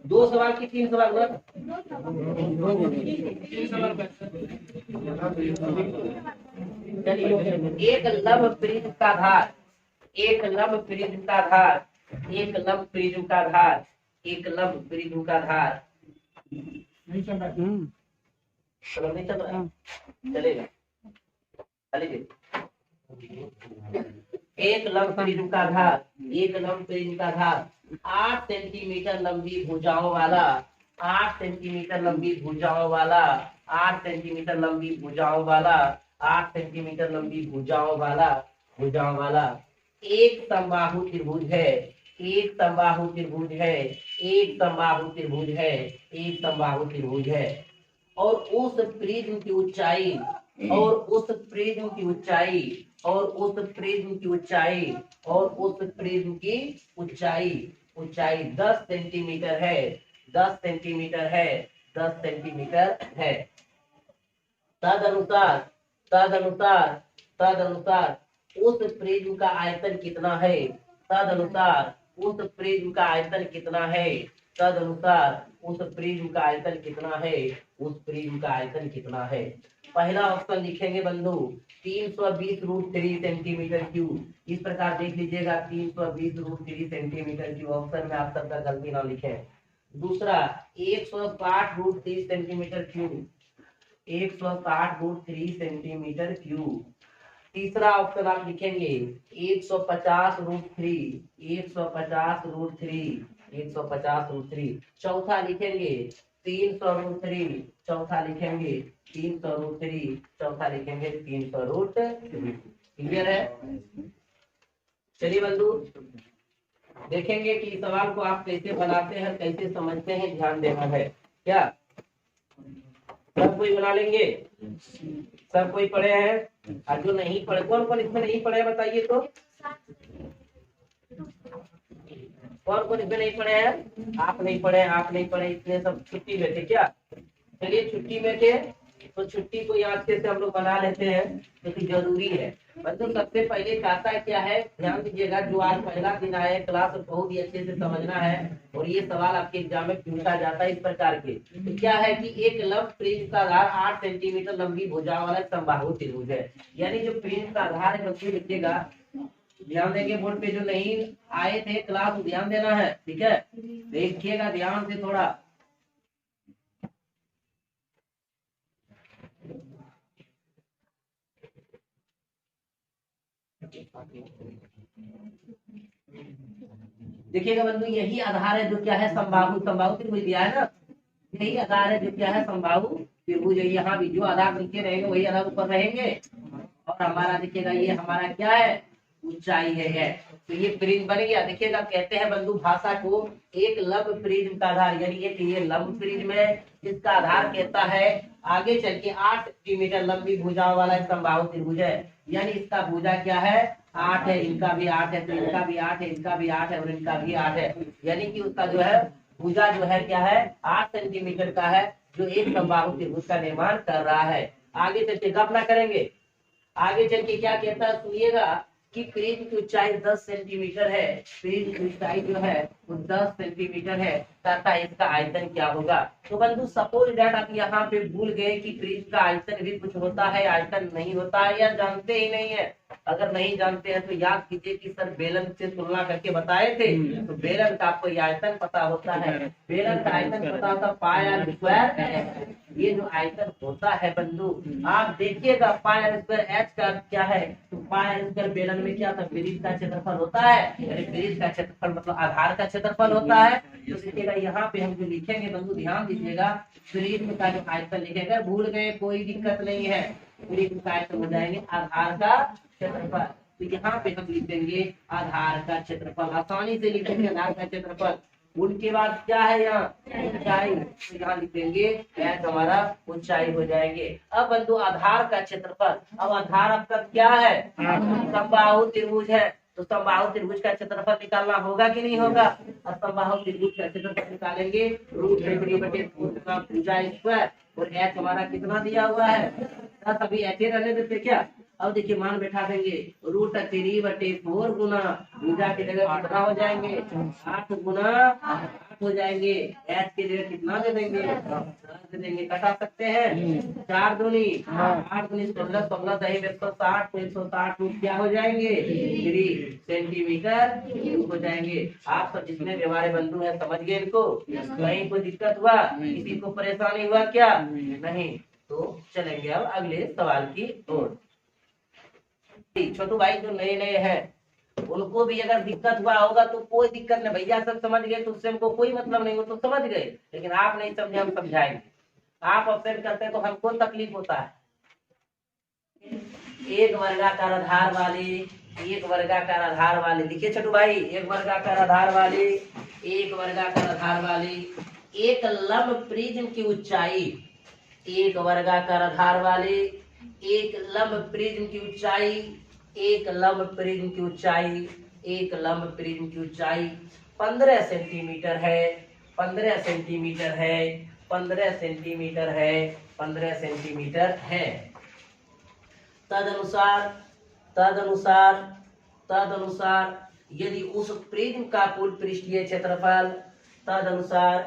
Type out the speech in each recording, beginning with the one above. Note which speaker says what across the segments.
Speaker 1: दो सवाल की तीन सवाल हुआ। चलिए, एक लंब प्रिज्म का धार, एक लंब प्रिज्म का धार, एक लंब प्रिज्म का धार, एक लंब प्रिज्म का धार नहीं चल रहा, चलेगा। एक लंब प्रिज्म का धार, एक लंब प्रिज्म का धार 8 सेंटीमीटर लंबी भुजाओं वाला, 8 सेंटीमीटर लंबी भुजाओं वाला, 8 सेंटीमीटर लंबी भुजाओं वाला, 8 सेंटीमीटर लंबी भुजाओं वाला, भुजाओं वाला एक समबाहु त्रिभुज है, एक समबाहु त्रिभुज है, एक समबाहु त्रिभुज है, एक समबाहु त्रिभुज है। और उस प्रिज्म की ऊंचाई, और उस प्रिज्म की ऊंचाई, और उस प्रिज्म की ऊंचाई, और उस प्रिज्म की ऊंचाई, ऊंचाई 10 सेंटीमीटर है, 10 सेंटीमीटर है, 10 सेंटीमीटर है। तदनुसार, तदनुसार, तदनुसार उस प्रिज्म का आयतन कितना है, तदनुसार उस प्रिज्म का आयतन कितना है, तदनुसार उस प्रिज्म का आयतन कितना है, उस प्रिज्म का आयतन कितना है। पहला ऑप्शन लिखेंगे बंधु 320√3 सेंटीमीटर क्यूब। इस प्रकार देख लीजिएगा 320√3 सेंटीमीटर क्यूब, ऑप्शन में आप सबका गलती ना लिखें। दूसरा 160√3 सेंटीमीटर क्यूब, 160√3 सेंटीमीटर क्यूब। तीसरा ऑप्शन आप लिखेंगे 150√3, 150√3, 150√3। चौथा लिखेंगे 300√3, चौथा लिखेंगे 300√3, चौथा लिखेंगे 300√3। क्लियर है? चलिए बंधु देखेंगे कि सवाल को आप कैसे बनाते हैं, कैसे समझते हैं, ध्यान देना है। क्या सब कोई बना लेंगे? सब कोई पढ़े हैं? और जो नहीं पढ़े, कौन कौन इसमें नहीं पढ़े बताइए तो? कौन कौन इसमें नहीं पढ़े हैं? आप नहीं पढ़े, आप नहीं पढ़े, इसलिए सब छुट्टी में थे क्या? चलिए छुट्टी में थे तो छुट्टी को याद से हम लोग बना लेते हैं, क्योंकि जरूरी है। मतलब सबसे पहले खाता क्या है, ध्यान दीजिएगा। जो आज पहला दिन आया है क्लास, बहुत ही अच्छे से समझना है। और ये सवाल आपके एग्जाम में पूछा जाता है इस प्रकार के। तो क्या है कि एक लंब प्रिज्म का आधार 8 सेंटीमीटर लंबी भुजाओं वाला समबाहु त्रिभुज है। यानी जो प्रिज्म का आधार है बच्चे लिखिएगा, ध्यान देंगे। बोर्ड पे जो नहीं आए थे क्लास, ध्यान देना है, ठीक है? देखिएगा ध्यान से थोड़ा। देखिएगा बंधु, यही आधार है जो क्या है, समबाहु, समबाहु त्रिभुज दिया है ना, यही आधार है जो क्या है, समबाहु त्रिभुज। यहाँ भी जो आधार नीचे रहेंगे वही आधार ऊपर रहेंगे। और हमारा देखिएगा ये हमारा क्या है, ऊंचाई है। तो ये प्रिज्म बन गया। देखिएगा कहते हैं बंधु भाषा को एक लंब प्रिज्म का आधार, यानी एक ये लंब प्रिज्म है जिसका आधार कहता है आगे चल के 8 सेंटीमीटर लंबी भुजाओं वाला समबाहु त्रिभुज है। यानी इसका भुजा क्या है, 8 है, इनका भी 8 है, तो इनका भी 8 है, इनका भी 8 है, और इनका भी 8 है। यानी कि उसका जो है भुजा जो है क्या है, 8 सेंटीमीटर का है, जो एक समबाहु त्रिभुज का निर्माण कर रहा है। आगे चल के गप ना करेंगे, आगे चल के क्या कहता है सुनिएगा कि प्रिज्म की ऊंचाई 10 सेंटीमीटर है। प्रिज्म की ऊंचाई जो है वो 10 सेंटीमीटर है, तथा इसका आयतन क्या होगा। तो बंधु सपोज दैट आप यहाँ पे भूल गए कि प्रिज्म का आयतन भी कुछ होता है, आयतन नहीं होता है, या जानते ही नहीं है। अगर नहीं जानते हैं तो याद कीजिए कि सर बेलन से तुलना करके बताए थे। तो बेलन का आपको आयतन पता होता है, बेलन का आयतन पता होता पाई आर स्क्वायर। ये जो आयतन होता है बंधु, आप देखिएगा पाई आर स्क्वायर एच का क्या है, तो पाई आर स्क्वायर बेलन में क्या था, ब्रिज का क्षेत्रफल होता है। यानी ब्रिज का क्षेत्रफल मतलब आधार का क्षेत्रफल होता है। तो देखिएगा यहाँ पे हम जो लिखेंगे बंधु ध्यान दीजिएगा, प्रिज्म का जो आयतन लिखेगा, भूल गए कोई दिक्कत नहीं है, प्रिज्म का आयतन हो जाएंगे आधार का क्षेत्रफल। तो यहाँ पे हम लिखेंगे आधार का क्षेत्रफल, आसानी से लिखेंगे आधार का क्षेत्रफल। उनके बाद क्या है यहाँ, ऊंचाई, तो यहाँ लिखेंगे एच हमारा ऊंचाई हो जाएंगे। अब बंधु आधार का क्षेत्रफल, अब आधार आपका क्या है, समबाहु त्रिभुज है। तो समबाहु त्रिभुज का क्षेत्रफल निकालना होगा कि नहीं होगा। अब समबाहु त्रिभुज का क्षेत्रफल निकालेंगे, √3/4 भुजा स्क्वायर, और एच हमारा कितना दिया हुआ है 10। अभी एच रहने देते क्या, अब देखिए मान बैठा देंगे √3/4 गुना भुजा की जगह कितना हो जाएंगे 8 गुना 8 हो जाएंगे। एच की जगह कितना दे देंगे 10 दे देंगे। कटा सकते हैं 4 दूनी 8 दूनी 16 16 दही 160 तो 160 रूट क्या हो जाएंगे 3 सेंटीमीटर क्यूब हो जाएंगे। आप सब जितने भी हमारे बंधु हैं समझ गए इनको? कहीं कोई दिक्कत हुआ किसी को परेशानी हुआ क्या? नहीं। तो चलेंगे अब अगले सवाल की ओर। छोटू भाई जो नए नए हैं उनको भी अगर दिक्कत हुआ होगा तो कोई दिक्कत नहीं, भैया सब समझ गए तो उससे हमको कोई मतलब नहीं, वो तो समझ गए। लेकिन आप नहीं समझे हम समझाएंगे। आप अपसेट करते हैं तो हमको तकलीफ होता है। एक वर्गाकार आधार वाली एक वर्गाकार आधार वाली देखिए छोटू भाई, एक वर्गाकार आधार वाली एक वर्गाकार आधार वाली एक लंब प्रिज्म की ऊंचाई एक वर्गाकार आधार वाली एक लंब प्रिज्म की ऊंचाई एक लंब प्रिज्म की ऊंचाई एक लंब प्रिज्म की ऊंचाई 15 सेंटीमीटर है 15 सेंटीमीटर है 15 सेंटीमीटर है 15 सेंटीमीटर है। तदनुसार तदनुसार तदनुसार यदि उस प्रिज्म का कुल पृष्ठीय क्षेत्रफल तदनुसार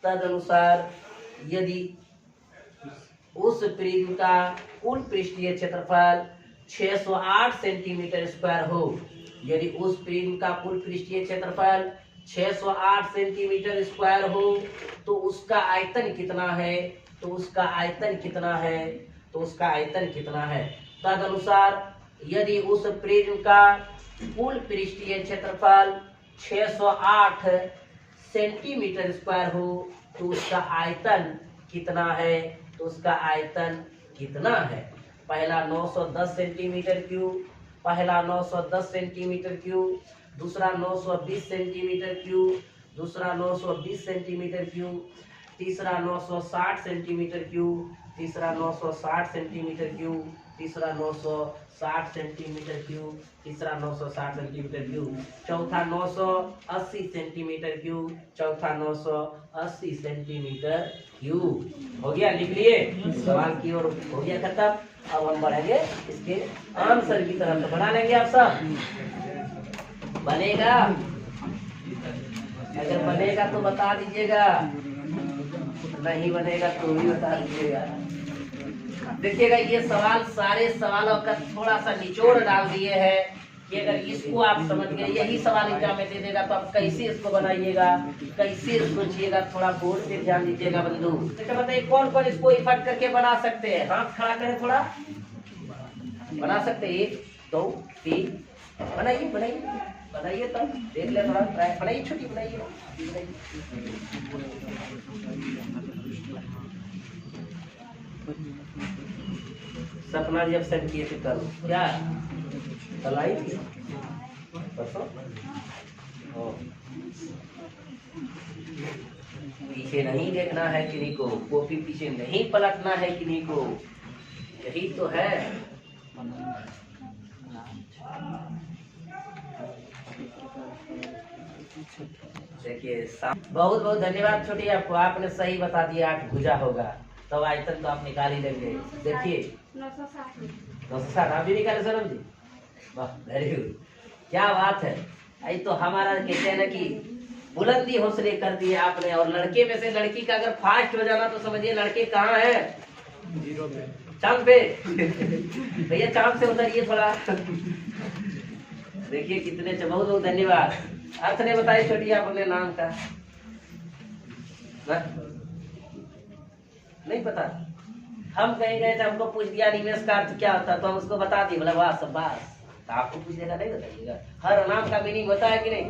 Speaker 1: तदनुसार यदि उस प्रिज्म का कुल पृष्ठीय क्षेत्रफल 608 सेंटीमीटर स्क्वायर हो, यदि उस प्रिज्म का कुल पृष्ठीय क्षेत्रफल 608 सेंटीमीटर स्क्वायर हो तो उसका आयतन कितना है तो उसका आयतन कितना है तो उसका आयतन कितना है। तदनुसार यदि उस प्रिज्म का कुल पृष्ठीय क्षेत्रफल 608 सेंटीमीटर स्क्वायर हो तो उसका आयतन कितना है तो उसका आयतन कितना है। पहला 910 सेंटीमीटर क्यूब, पहला 910 सेंटीमीटर क्यूब, दूसरा 920 सेंटीमीटर क्यूब, दूसरा 920 सेंटीमीटर क्यूब, तीसरा 960 सेंटीमीटर क्यूब, तीसरा 960 सेंटीमीटर क्यूब, तीसरा 960 सेंटीमीटर क्यूब, तीसरा 960 सेंटीमीटर क्यूब, चौथा 980 सेंटीमीटर क्यूब, चौथा 980 सेंटीमीटर क्यूब। हो गया, लिख लिए सवाल की ओर हो गया खत्म। अब हम बढ़ेंगे इसके आंसर की तरफ। तो बना लेंगे आप सब? बनेगा? अगर बनेगा तो बता दीजिएगा, नहीं बनेगा तो भी बता दीजिएगा। देखिएगा ये सवाल सारे सवालों का थोड़ा सा निचोड़ डाल दिए हैं कि अगर इसको आप समझ गए, यही सवाल एग्जाम में दे देगा तो आप कैसे इसको बनाइएगा, कैसे सोचिएगा, थोड़ा बोर्ड पे ध्यान दीजिएगा बंधु। तो बताइए कौन कौन इसको इफर्ट करके बना सकते हैं? हाथ खड़ा करें, थोड़ा बना सकते हैं। 1 2 3 बनाइए बनाइए बनाइए, तब देख ले थोड़ा ट्राई बनाइए, छोटी बनाइए। सपना जब सेट किए थे कल, क्या कल आई थी परसों? पीछे नहीं देखना है किन्हीं को, कॉपी पीछे नहीं पलटना है किन्हीं को, यही तो है। देखिए बहुत बहुत धन्यवाद छोटी आपको, आपने सही बता दिया 8 भुजा होगा, तो आयतन तो आप निकाल ही लेंगे। देखिए 960 आप भी निकाले सनम जी, वाह वेरी गुड, क्या बात है। आई तो हमारा कहते हैं ना कि बुलंदी हौसले कर दिए आपने। और लड़के में से लड़की का अगर फास्ट हो जाना तो समझिए लड़के कहाँ है? 0 पे, चांद पे। भैया चांद से उतरिए थोड़ा। देखिए कितने बहुत बहुत धन्यवाद। अर्थ ने बताइए छोटी आप अपने नाम का नहीं पता? हम कहीं गए थे, हमको पूछ दिया निवेश का अर्थ क्या होता, तो हम उसको बता दिए, बोला वाह शाबाश। तो आपको पूछेगा नहीं बताइएगा? हर नाम का मीनिंग होता है कि नहीं?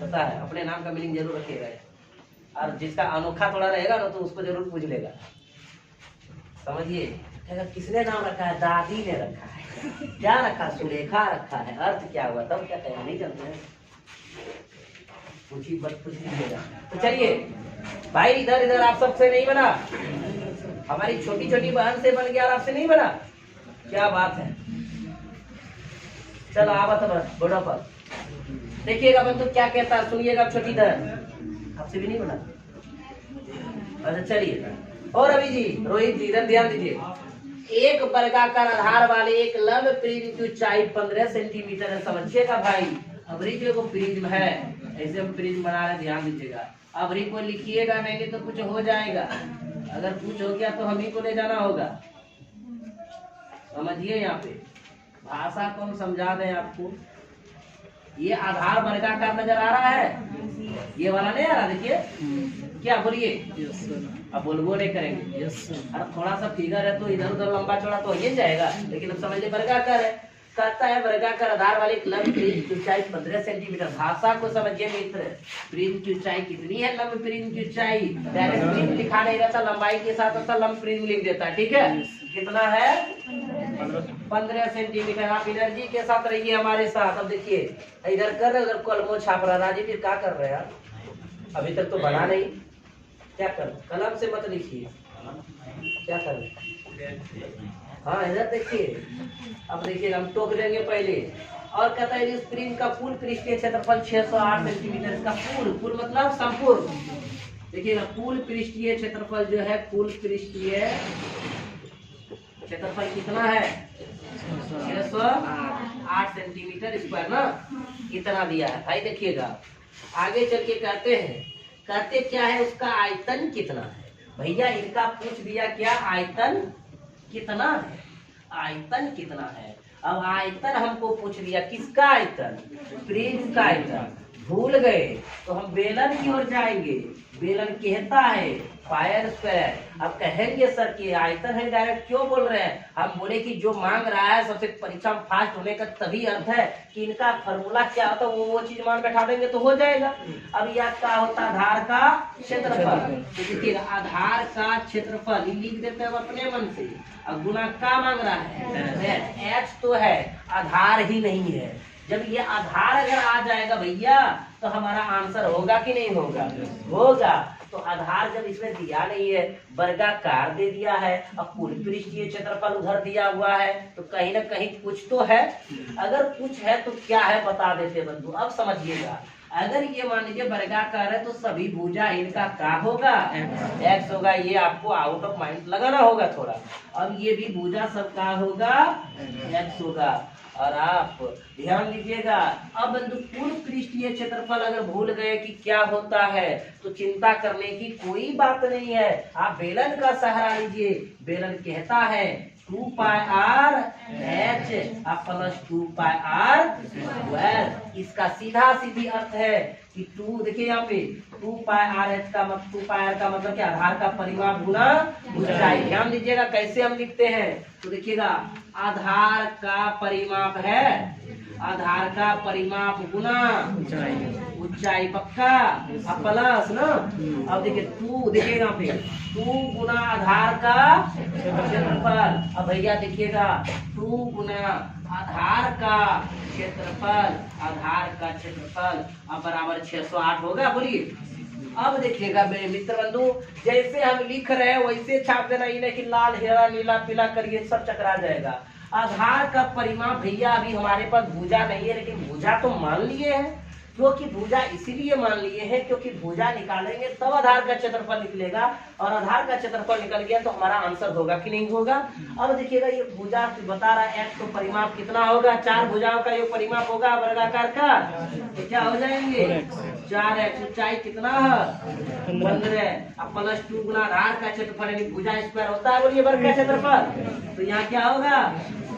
Speaker 1: होता है। अपने नाम का मीनिंग जरूर रखिएगा, और जिसका अनोखा थोड़ा रहेगा ना तो उसको जरूर पूछ लेगा। समझिए किसने नाम रखा है? दादी ने रखा है। क्या रखा? सुलेखा रखा है। अर्थ क्या हुआ तब क्या कहें, नहीं जानते हैं? पूछिए, बस पूछ लीजिएगा। तो चलिए भाई, इधर इधर आप सबसे नहीं बना, हमारी छोटी छोटी बहन से बन गया और आपसे नहीं बना, क्या बात है। चलो आवत बोर्डो पर देखिएगा बंधु क्या कहता है, सुनिएगा। छोटी बहन आपसे भी नहीं बना। अच्छा चलिए, और अभी जी रोहित जी इधर ध्यान दीजिए। एक वर्गाकार आधार वाले एक लंब प्रिज्म की ऊंचाई 15 सेंटीमीटर है। समझिएगा भाई, अबरी जो प्रिज्म है, ऐसे हम प्रिज्म बना रहे, ध्यान दीजिएगा। अबरी को लिखिएगा नहीं तो कुछ हो जाएगा, अगर कुछ हो गया तो हम ही को ले जाना होगा। समझिए, यहाँ पे भाषा को हम समझा दें आपको। ये आधार वर्गाकार नजर आ रहा है, ये वाला नहीं आ रहा, देखिए क्या बोलिए। अब बोलबो नहीं करेंगे। अरे थोड़ा सा फिगर है तो इधर उधर लंबा चौड़ा तो हो ही जाएगा, लेकिन अब समझ ले वर्गाकार है। कहता है वर्गाकार आधार वाले एक लंब प्रिज्म की ऊंचाई 15 सेंटीमीटर। भाषा को समझिए मित्र, प्रिज्म की ऊंचाई कितनी है, लंब प्रिज्म की ऊंचाई। डायरेक्ट प्रिज्म लिखा नहीं रहता, लंबाई के साथ साथ लंब प्रिज्म लिख देता है, ठीक है। कितना है, 15 सेंटीमीटर। आप एनर्जी के साथ रहिए हमारे साथ। अब देखिए इधर कर रहे, उधर कलमो छाप रहा। राजीव फिर क्या कर रहे हैं, अभी तक तो बना नहीं, क्या कर, कलम से मत लिखिए, क्या कर। हाँ इधर देखिए, अब देखिए हम टोक देंगे पहले। और कहता है इस प्रिज्म का कुल पृष्ठीय क्षेत्रफल 608 सेंटीमीटर। इसका कुल मतलब संपूर्ण। देखिएगा कुल पृष्ठीय क्षेत्रफल जो है, कुल पृष्ठीय क्षेत्रफल कितना है, 608 सेंटीमीटर स्क्वायर ना, इतना दिया है भाई। देखिएगा आगे चल के कहते हैं, कहते क्या है, उसका आयतन कितना है। भैया इनका पूछ दिया क्या, आयतन कितना है, आयतन कितना है। अब आयतन हमको पूछ लिया, किसका आयतन, प्रिज्म का आयतन। भूल गए तो हम बेलन की ओर जाएंगे। बेलन कहता है पायर स्क्वायर। अब कहेंगे सर कि आयतन है, डायरेक्ट क्यों बोल रहे हैं। हम बोले कि जो मांग रहा है सबसे परीक्षा में फास्ट होने का तभी अर्थ है कि इनका फॉर्मूला क्या होता है, वो चीज मान बैठा देंगे तो हो जाएगा। अब यह क्या होता है, आधार का क्षेत्रफल। तो देखिएगा आधार का क्षेत्रफल लिख देते हैं अपने मन से। अब गुना का मांग रहा है, एच तो है, आधार ही नहीं है। जब ये आधार अगर आ जाएगा भैया तो हमारा आंसर होगा कि नहीं होगा, होगा। तो आधार जब इसमें दिया नहीं है, वर्गाकार दे दिया है, अब कुल पृष्ठीय क्षेत्रफल उधर दिया हुआ है, तो कहीं ना कहीं कुछ तो है। अगर कुछ है तो क्या है बता देते बंधु। अब समझिएगा, अगर ये मान लीजिए वर्गाकार है तो सभी भुजा इनका क्या होगा, एक्स होगा। ये आपको आउट ऑफ माइंड लगाना होगा थोड़ा। अब ये भी भुजा सब का होगा, एक्स होगा। और आप ध्यान दीजिएगा, अब बंधु कुल पृष्ठीय क्षेत्रफल अगर भूल गए कि क्या होता है तो चिंता करने की कोई बात नहीं है। आप बेलन का सहारा लीजिए। बेलन कहता है 2 pi r h plus 2 pi r square. इसका सीधा सीधी अर्थ है कि 2, देखिए यहाँ पे 2 पाई आर एच का मतलब 2 पाई आर का मतलब क्या, आधार का परिमाप गुना ऊंचाई। ध्यान दीजिएगा कैसे हम लिखते हैं, तो देखिएगा आधार का परिमाप है, आधार का परिमाप गुना ऊंचाई, पक्का प्लस ना। अब देखिए 2, देखिएगा यहाँ पे 2 गुना आधार का क्षेत्रफल। अब भैया देखिएगा 2 गुना आधार का क्षेत्रफल, आधार का क्षेत्रफल अब बराबर 608 होगा। बोलिए अब देखिएगा मेरे मित्र बंधु, जैसे हम लिख रहे हैं वैसे छाप देना, ये नहीं कि लाल हरा नीला पीला करिए सब चकरा जाएगा। आधार का परिमाप भैया अभी हमारे पास भुजा नहीं है, लेकिन भुजा तो मान लिए हैं। क्योंकि भुजा इसीलिए मान लिए हैं क्योंकि भुजा निकालेंगे तब आधार का क्षेत्रफल निकलेगा, और आधार का क्षेत्रफल निकल गया तो हमारा आंसर होगा कि नहीं होगा। अब देखिएगा ये भुजा बता रहा है एक्स, तो परिमाप कितना होगा, 4 भुजाओं का ये परिमाप होगा वर्गाकार का, तो क्या हो जाएंगे 4x। ऊंचाई कितना है 15 प्लस 2 गुना आधार का क्षेत्रफल, यानी भुजा स्क्वायर होता है, बोलिए वर्ग का क्षेत्रफल। तो यहाँ क्या होगा,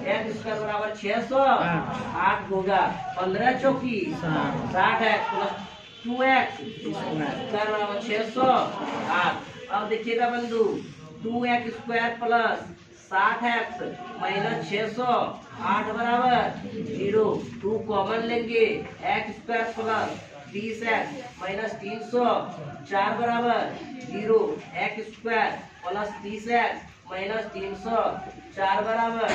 Speaker 1: एक्स स्क्वायर बराबर 608 होगा। 15 चौकी 60 है प्लस 2x स्क्वायर बराबर 608। अब देखिएगा बंधु 2x square plus 60x minus 608 बराबर 0। 2 कॉमन लेंगे, x square plus 30x minus 300 4 बराबर 0। x square plus 30x minus 300 4 बराबर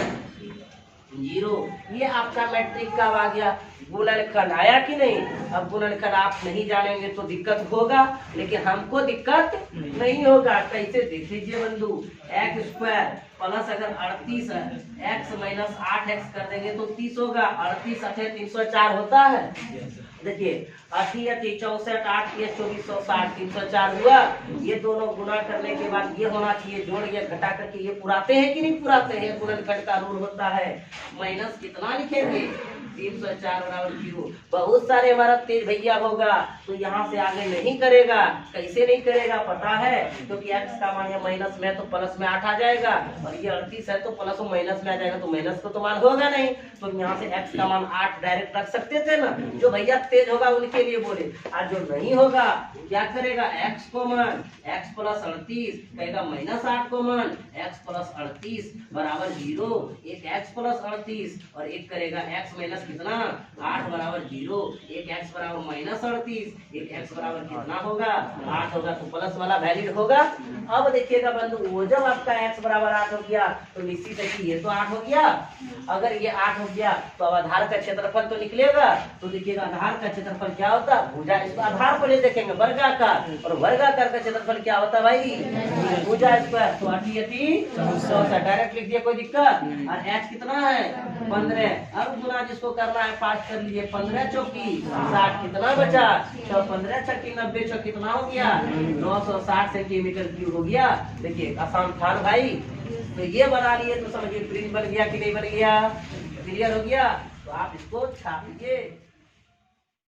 Speaker 1: 0। ये आपका मैट्रिक का आ गया। गुणनखंड आया कि नहीं। अब गुणनखंड आप नहीं जानेंगे तो दिक्कत होगा, लेकिन हमको दिक्कत नहीं होगा। कैसे देख लीजिए बंधु, एक्स स्क्वायर प्लस अगर 38 है, एक्स माइनस 8x कर देंगे तो 30 होगा। 38 8 304 होता है। देखिए 88 64 8 ये 2460 304 हुआ। ये दोनों गुना करने के बाद ये होना चाहिए जोड़ ये घटा करके ये पुराते हैं कि नहीं पुराते हैं, गुणनखंड का रूल होता है। माइनस कितना लिखेंगे 304 बराबर 0। बहुत सारे हमारा तेज भैया होगा तो यहाँ से आगे नहीं करेगा। कैसे नहीं करेगा पता है, क्योंकि एक्स का मान माइनस में तो प्लस में 8 आ जाएगा और ये 38 है तो प्लस और माइनस में आ जाएगा, तो माइनस को तो मान होगा नहीं, तो यहाँ से एक्स का मान 8 डायरेक्ट रख सकते थे ना। जो भैया तेज होगा उनके लिए बोले, आज जो नहीं होगा क्या करेगा, एक्स को मान एक्स प्लस 38 कहेगा माइनस 8 को मान एक्स प्लस 38 बराबर 0। एक एक्स प्लस 38 और एक करेगा एक्स माइनस कितना 8 बराबर 0। एक एक्स बराबर माइनस 38, एक एक्स बराबर कितना होगा 8 होगा, तो प्लस वाला वैलिड होगा। अब देखिएगा बंधु, वो जब आपका एक्स बराबर 8 हो गया तो निश्चित है कि ये तो 8 हो गया। अगर ये 8 हो गया तो अब आधार का क्षेत्रफल तो निकलेगा। तो देखिएगा आधार का क्षेत्रफल क्या होता है, भुजा। इसको आधार पर ले देखेंगे वर्गाकार, और वर्गाकार का क्षेत्रफल क्या होता है भाई, भुजा स्क्वायर। तो 88 डायरेक्ट लिख दिया, कोई दिक्कत। और एक्स कितना है 15। अब गुना जिसको करना है फास्ट कर लीजिए, 15 चौकी 60 कितना बचा, तो 15 छक्की 90 चौकी कितना हो गया 960 सेंटीमीटर क्यूब हो गया। देखिए आसान था भाई। तो ये बना लिए तो समझिए ब्रिज बन गया कि नहीं बन गया, क्लियर हो गया। तो आप इसको छाप लीजिए।